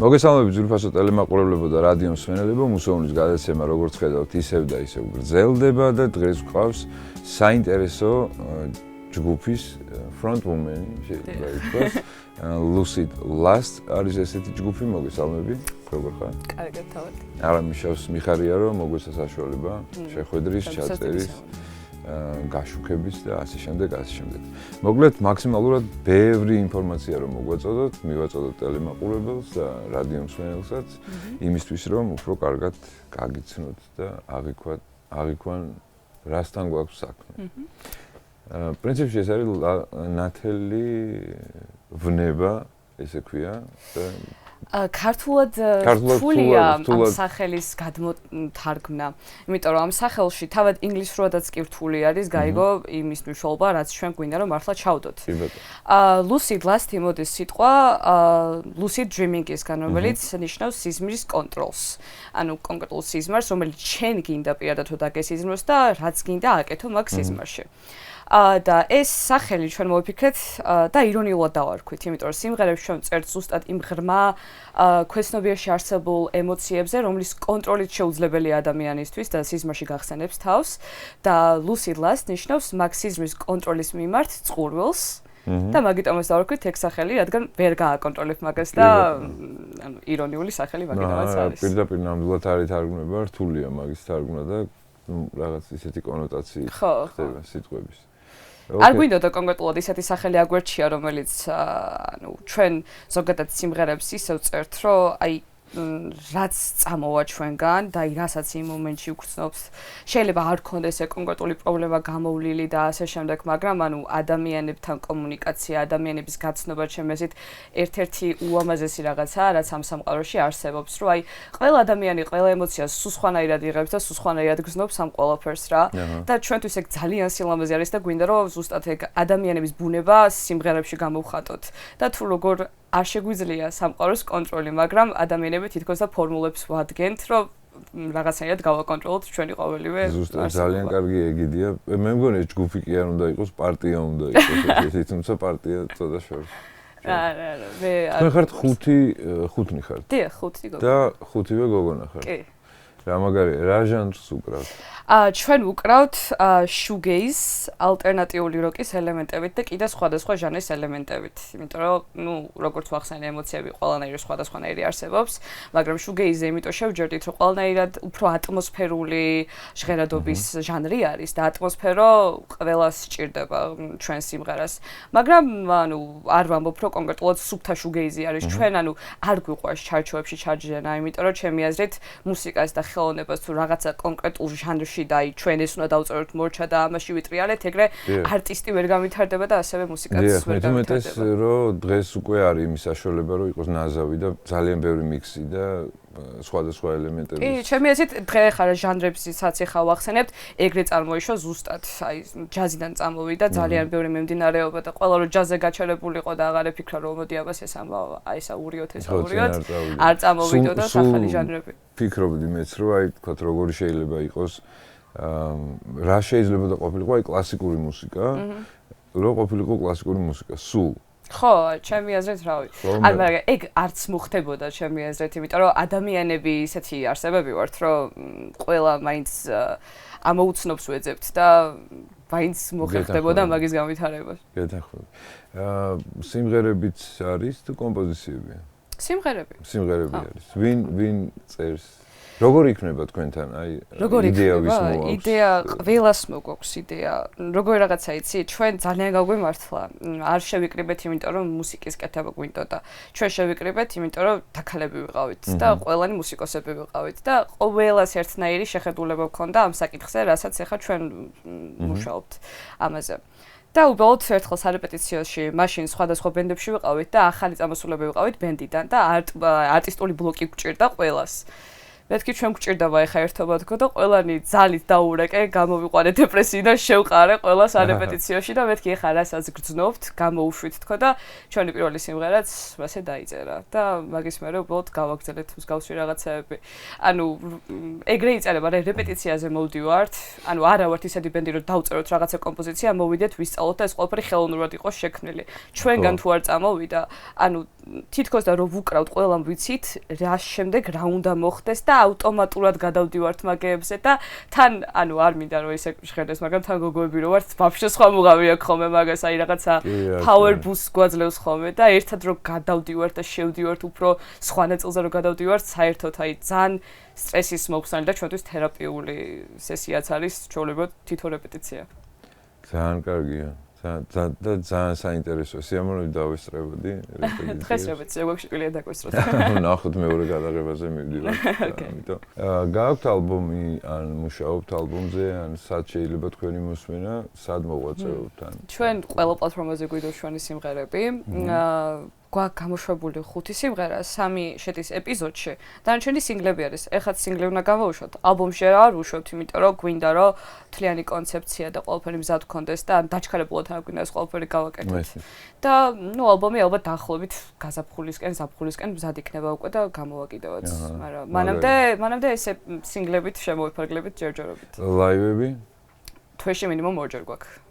მოგესალმებით ძვირფასო ტელემაყურებლებო და რადიო მსმენელებო, მუსეუმის გადაცემა როგორც ხედავთ ისევ და ისევ გრძელდება და დღეს გვყავს საინტერესო ჯგუფის ფრონტვუმენი, შეიძლება ითქვას, Lucid Last არის ესეთი ჯგუფი, მოგესალმებით, როგორ ხარ? კარგად თავად. არა მიშავს მიხარია რომ მოგვეცა საშუალება შეხვედრის, ჩაწერის, გაშუქების და ასე შემდეგ. მოკლედ მაქსიმალურად ბევრი ინფორმაცია რომ მოგვაწოდოთ, მივაწოდოთ ტელემაყურებელს და რადიო მსმენელსაც იმისთვის რომ უფრო კარგად გაგიცნოთ და აღიქვან რასთან გვაქვს საქმე. პრინციპში ეს არის ნათელი ვნება, ესე ქვია და ქართულად რთულია ამ სახელის გადმოთარგმნა. იმიტომ რომ ამ სახელში თავად ინგლისურადაც კი რთული არის გაიგო იმის მნიშვნელობა, რაც ჩვენ გვინდა რომ მართლა ჩავდოთ. Lucid Last იმოდის სიტყვა lucid dreaming-ისგან, რომელიც ნიშნავს სიზმრის კონტროლს. ანუ კონკრეტულ სიზმარს, რომელიც შენ გინდა პირადად თუ დაგესიზმროს და რაც გინდა აკეთო მაგ სიზმარში. და ეს სახელი ჩვენ მოვიფიქრეთ და ირონიულად დავარქვით, იმიტომ რომ სიმღერებს ჩვენ წერთ ზუსტად იმ ღრმა ქვეცნობიერში არსებულ ემოციებზე, რომლის კონტროლით შეუძლებელია ადამიანისთვის და სიზმარში გახსენებს თავს და Lucid Last ნიშნავს მაგ სიზმრის კონტროლის მიმართ წყურვილს და მაგიტომაც დავარქვით ეგ სახელი, რადგან ვერ გააკონტროლებ მაგას და ანუ ირონიული სახელი მაგიტომაც არის. პირდაპირ ნამდვილად არის თარგმნება, რთულია მაგის თარგმნა და რაღაც ისეთი კონოტაციით ხდება სიტყვების. არ გვინდოდა კონკრეტულად ისეთი სახელი აგვერჩია, რომელიც ანუ ჩვენ ზოგადად სიმღერებს ისევ წერთ, რომ აი რაც წამოვა ჩვენგან და რასაც იმ მომენტში უგრძნობს, შეიძლება არ გქონდეს ეს კონკრეტული პრობლემა გამოვლილი და ასე შემდეგ, მაგრამ ანუ ადამიანებთან კომუნიკაცია, ადამიანების გაცნობა ჩემესით ერთ-ერთი უამაზესი რაღაცაა, რაც ამ სამყაროში არსებობს, რომ აი ყველა ადამიანი ყველა ემოციას სულ სხვანაირად იღებს და სულ სხვანაირად გრძნობს ამ ყველაფერს რა. და ჩვენთვის ეგ ძალიან სილამაზე არის და გვინდა რომ ზუსტად ეგ ადამიანების ბუნება სიმღერებში გამოვხატოთ. და თუ როგორ არ შეგვიძლია სამყაროს კონტროლი, მაგრამ ადამიანები თითქოს და ფორმულებს ვადგენთ, რომ რაღაცნაირად გავაკონტროლოთ ჩვენი ყოველივე. ზუსტად ძალიან კარგი ეგიდეა. მე მგონი ეს ჯგუფი კი არ უნდა იყოს, პარტია უნდა იყოს, ესე თუმცა პარტია წოდა შორს. არა, მე თქვენ ხართ ხუთნი ხართ. დიახ, ხუთი გოგონა. და ხუთივე გოგონა ხართ. კი. რა მაგარია, რა ჟანრს უკრავთ? ჩვენ უკრავთ shoegaze, ალტერნატიული როკის ელემენტებით და კიდე სხვადასხვა ჟანრის ელემენტებით. იმიტომ რომ, ნუ, როგორც ვახსენე, ემოციები ყველანაირი სხვადასხვანაირი არსებობს, მაგრამ shoegaze-ზე იმიტომ შევჯერდით, რომ ყველანაირად უფრო ატმოსფერული ჟღერადობის ჟანრი არის და ატმოსფერო ყველას სჭირდება ჩვენ სიმღერას. მაგრამ, ანუ, არ ვამბობ, რომ კონკრეტულად სუფთა shoegaze არის. ჩვენ, ანუ, არ გვიყვარს ჩარჩოებში ჩარჯენა, იმიტომ რომ ჩემი აზრით მუსიკას და ხელოვნებას თუ რაღაცა კონკრეტულ ჟანრში და აი ჩვენ ეს უნდა დავწეროთ მორჩა და ამაში ვიტრიალეთ, ეგრე არტისტი ვერ გამვითარდება და ასევე მუსიკაც ვერ გამვითარდება. მეტუმეტეს რომ დღეს უკვე არის იმის საშუალება რომ იყოს ნაზავი და ძალიან ბევრი მიქსი და სხვადასხვა ელემენტები. კი, ჩემი აზრით დღე ხარ ჟანრებსაც ეხა ვახსენებთ, ეგრე წარმოიშვა ზუსტად, აი ჯაზიდან წამოვიდა ძალიან ბევრი მიმდინარეობა და ყველა რომ ჯაზზე გაჩერებულიყო და აღარ ეფიქრა რომ მოდი აბას ეს ამბავ, აი ესა ურიოთ ეს ურიოთ, არ წამოვიდოდა სახალი ჟანრები. ფიქრობდი მეც რომ აი თქვათ როგორი შეიძლება იყოს რა შეიძლება და ყოფილიყო აი კლასიკური მუსიკა, რო ყოფილიყო კლასიკური მუსიკა, სულ ხო, ჩემი აზრით რავი. ანუ მაგრამ ეგ არც მოხდებოდა ჩემი აზრით, იმიტომ რომ ადამიანები ისეთი არსებები ვართ, რომ ყველა მაინც ამოუცნობს ვეძებთ და მაინც მოხდებოდა მაგის განვითარება. გეთანხმები. სიმღერებიც არის თუ კომპოზიციებია? სიმღერები არის. ვინ წერს? როგორ იქნება თქვენთან აი იდეა ვის მოაქვს? იდეა ყველას მოგვაქვს იდეა. როგორი რაღაცა იცი, ჩვენ ძალიან გაგვემართლა. არ შევიკრიბეთ, იმიტომ რომ მუსიკის კეთება გვინდოდა. ჩვენ შევიკრიბეთ, იმიტომ რომ დაქალები ვიყავით და ყველანი მუსიკოსები ვიყავით და ყველას ერთნაირი შეხედულება გქონდა ამ საკითხზე, რასაც ახლა ჩვენ მუშაობთ ამაზე. და უბრალოდ ერთხელ სარეპეტიციოში, მაშინ სხვადასხვა ბენდებში ვიყავით და ახალი წამოსულები ვიყავით ბენდიდან და არტისტული ბლოკი გვჭირდა ყველას. მეთქი ჩვენ გვჭირდება ეხა ერთობა თქო და ყველანი ძალით დაურეკე, გამოვიყვანე დეპრესიიდან, შევყარე ყველას არეპეტიციაში და მეთქი ეხა რასაც გრძნობთ, გამოუშვით თქო და ჩვენი პირველი სიმღერაც ასე დაიწერა და მაგის მერე უბრალოდ გავაგრძელეთ მსგავსი რაღაცეები. ანუ ეგრე იწერება, რა რეპეტიციაზე მოვდივართ, ანუ არა ვართ ისეთი ბენდი, რომ დავწეროთ რაღაცა კომპოზიცია, მოვიდეთ, ვისწავლოთ და ეს ყველაფერი ხელოვნურად იყოს შექმნილი. ჩვენგან თუ არ წამოვიდა, ანუ თითქოს და რომ ვუკრავთ ყველამ ვიცით, რა შემდეგ რა უნდა მოხდეს და ავტომატურად გადავდივართ მაგეებზე და თან ანუ არ მინდა რომ ისე ჟღერდეს, მაგრამ თან გოგოები რო ვართ, ვაფშე სხვა მუღავი აქვს ხოლმე მაგას, აი რაღაცა power boost გვაძლევს ხოლმე და ერთად რო გადავდივართ და შევდივართ უფრო სხვა ნაწილზე რო გადავდივართ, საერთოდ აი ძალიან სტრესის მოხსნელი და ჩვენთვის თერაპიული სესიაც არის, ჩვეულებრივად თითო რეპეტიცია. ძალიან კარგია. ძალიან საინტერესო სიამოვნებით დავესწრებოდი რეპეტიციას. დღეს რეპეტიცია გვაქვს შეგვიძლია დაგვესწროთ. ნახოთ მეორე გადაღებაზე მივდივართ. ამიტომ გააქვთ ალბომი, ან მუშაობთ ალბომზე, ან სად შეიძლება თქვენი მოსმენა, სად მოღვაწეობთ ან? ჩვენ ყველა პლატფორმაზე გვიდოს ჩვენი სიმღერები. გვაქვს გამოშვებული 5 სიმღერა, 3 შედის ეპიზოდში. დანარჩენი სინგლები არის. ეხაც სინგლი უნდა გავაუშვოთ. ალბომში არ ვუშვებთ, იმიტომ რომ გვინდა რომ მთლიანი კონცეფცია და ყველაფერი მზად გქონდეს და დაჩქარებულად არ გვინდა ეს ყველაფერი გავაკეთოთ. და ნუ ალბომი ალბათ დაახლოებით ზაფხულისკენ მზად იქნება უკვე და გამოვაკიდევაც. მაგრამ მანამდე ესე სინგლებით შემოვიფარგლებით ჯერჯერობით. ლაივები? თვეში მინიმუმ 2 ჯერ გვაქვს.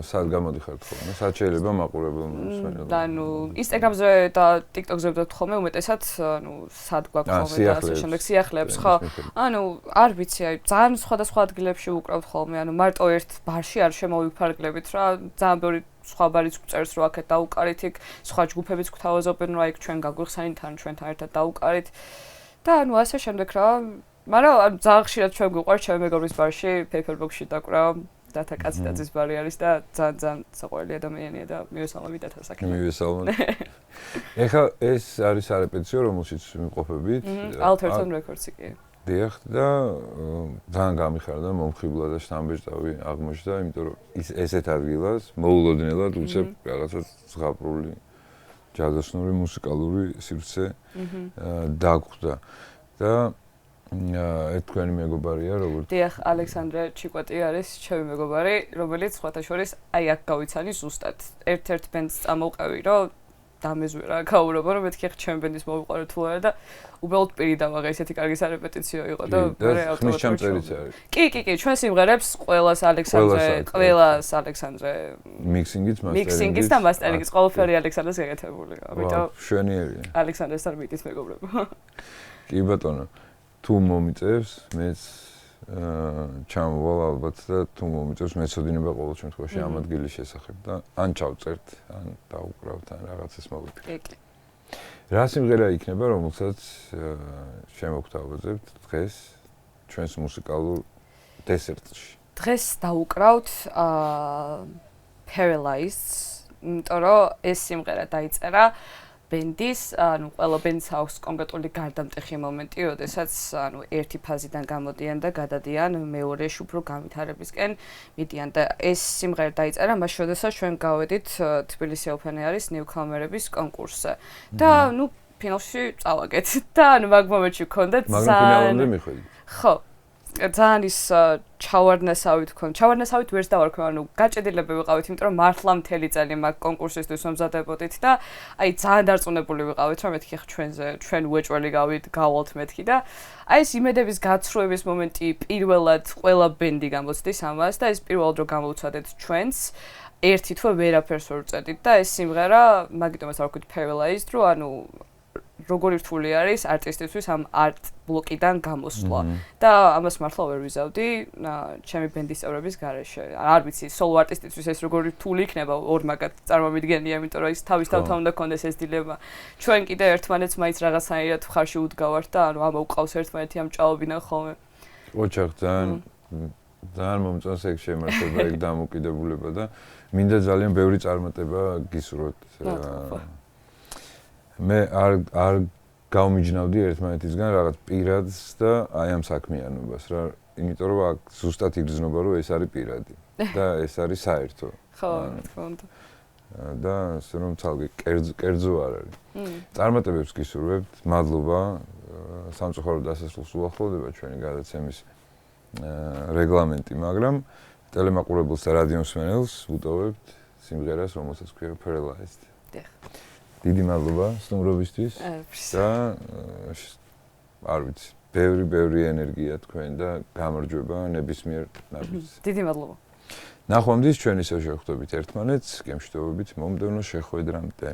სად გამოდიხართ ხოლმე? სად შეიძლება მაყურებელმა მოსმენელმა? ანუ Instagram-ზე და TikTok-ზე ვდოთ ხოლმე უმეტესად, ანუ სად გვაქვს ხოლმე და ასე შემდეგ სიახლეებს, ხო? ანუ არ ვიცი, აი ძალიან სხვადასხვა ადგილებში ვუკრავთ ხოლმე, ანუ მარტო ერთ ბარში არ შემოვიფარგლებით რა, ძალიან ბევრი სხვა ბარიც გვწერს რომ აქეთ დაუკარით იქ, სხვა ჯგუფებიც გვთავაზობენ რომ აი ჩვენ გაგვიხსენით ან ჩვენთან ერთად დაუკარით. და ანუ ასე შემდეგ რა. მაგრამ ძალიან ხშირად ჩვენ გვიყვართ ჩემი მეგობრის ბარში, Paperbox-ში დაკვრა. დათა კაცდაძის ბარი არის და ძალიან საყვარელი ადამიანია და მივესალმები დათა საქმე. მივესალმები. ეხლა ეს არის არეპეტიციო, რომელშიც ვიმყოფებით. Alterton Records-ი კი. დიახ და ძალიან გამიხარდა, მომხიბლა და შთამბეჭდავი აღმოჩნდა, იმიტომ რომ ესეთ ადგილას მოულოდნელად უცებ რაღაცა ზღაპრული ჯადოსნური მუსიკალური სივრცე დაგხვდა და თქვენი მეგობარია როგორც? დიახ, ალექსანდრე ჩიკვატი არის ჩემი მეგობარი, რომელიც სხვათა შორის აი აქ გავიცანი ზუსტად. ერთ-ერთ ბენდს წამოვყევი, რომ დამეზვირა გაურობა, რომ მეთქი ჩემ ბენდის მოვიყვარო თუ არა და უბრალოდ პირი დავაღე, ესეთი კარგი სარეპეტიციო იყო და მე ავტომატურად. კი, ჩვენ სიმღერებს ყველას ალექსანდრე მიქსინგიც და მასტერინგიც ყველაფერი ალექსანდრეს გაკეთებული. ამიტომ შვენიერია. ალექსანდრესთან მიტის მეგობრებო. კი ბატონო. თუ მომიწევს, მეც ჩამოვალ ალბათ და თუ მომიწევს, მეცოდინება ყოველ შემთხვევაში ამ ადგილის შესახებ და ან ჩავწერთ, ან დავუკრავთ, ან რაღაცას მოვიდგეთ. კი. რა სიმღერა იქნება, რომელსაც შემოგთავაზებთ დღეს ჩვენს მუსიკალურ დესერტში? დღეს დავუკრავთ Paralyzed, იმიტომ რომ ეს სიმღერა დაიწერა ბენდის, ანუ ყველა ბენდს აქვს კონკრეტული გარდამტეხი მომენტი, როდესაც ანუ ერთი ფაზიდან გამოდიან და გადადიან მეორეში უფრო განვითარებისკენ მიდიან და ეს სიმღერა დაიწერა მაშინ, როდესაც ჩვენ გავედით თბილისი Open Air-ის ნიუქამერების კონკურსზე. და ნუ ფინალში წავაგეთ და ანუ მაგ მომენტში ვქონდეთ მაგრამ ფინალამდე მიხვედით. ხო. ძალიან ის ჩავარდნესავით ვქონდ. ჩავარდნესავით ვერც დავარქვი, ანუ გაჭედილები ვიყავით, იმიტომ რომ მართლა მთელი წელი მაგ კონკურსისთვის მომზადებოდით და აი ძალიან დარწმუნებული ვიყავით, რომ მეთქი ჩვენ უეჭველი გავალთ მეთქი და აი ეს იმედების გაცრუების მომენტი პირველად ყველა ბენდი გამოცდის ამას და ეს პირველად რო გამოვცადეთ ჩვენს ერთი თვე ვერაფერს ვერ ვწერდით და ეს სიმღერა მაგიტომაც არ ვქვით Paralyzed, რომ ანუ როგორი რთული არის არტისტისთვის ამ არტ ბლოკიდან გამოსვლა და ამას მართლა ვერ ვიზავდი ჩემი ბენდის წევრების გარეშე. არ ვიცი, სოლო არტისტისთვის ეს როგორი რთული იქნება ორმაგად წარმომიდგენია, იმიტომ რომ ის თავის თავთან უნდა კონდეს ეს დილემა. ჩვენ კიდე ერთმანეთს მაინც რაღაცნაირად ხარში უდგავართ და ანუ ამოუყავს ერთმანეთი ამ ჭაობიდან ხოლმე. ოჩახ ძალიან მომწონს ეგ შემართება, ეგ დამოკიდებულება და მინდა ძალიან ბევრი წარმატება გისურვოთ. მე არ გავმიჯნავდი ერთმანეთისგან რაღაც პირადს და აი ამ საქმიანობას რა, იმიტომ რომ აქ ზუსტად იგრძნობა რომ ეს არის პირადი და ეს არის საერთო. ხო, თქო. და ასე რომ ცალკე კერძო არ არის. წარმატებებს გისურვებთ, მადლობა სამწუხაროდ დასასრულს უახლოვდება ჩვენი გადაცემის რეგლამენტი, მაგრამ ტელემაყურებელს და რადიო მსმენელს ვუტოვებთ სიმღერას, რომელსაც ქვია Paralyzed. დიდი მადლობა სტუმრობისთვის და არ ვიცი, ბევრი ენერგია თქვენ და გამარჯვება ნებისმიერ ნაბიჯს. დიდი მადლობა. ნახვამდის ჩვენ ისევ შევხვდებით ერთმანეთს, გემშვიდობებით მომდევნო შეხვედრამდე.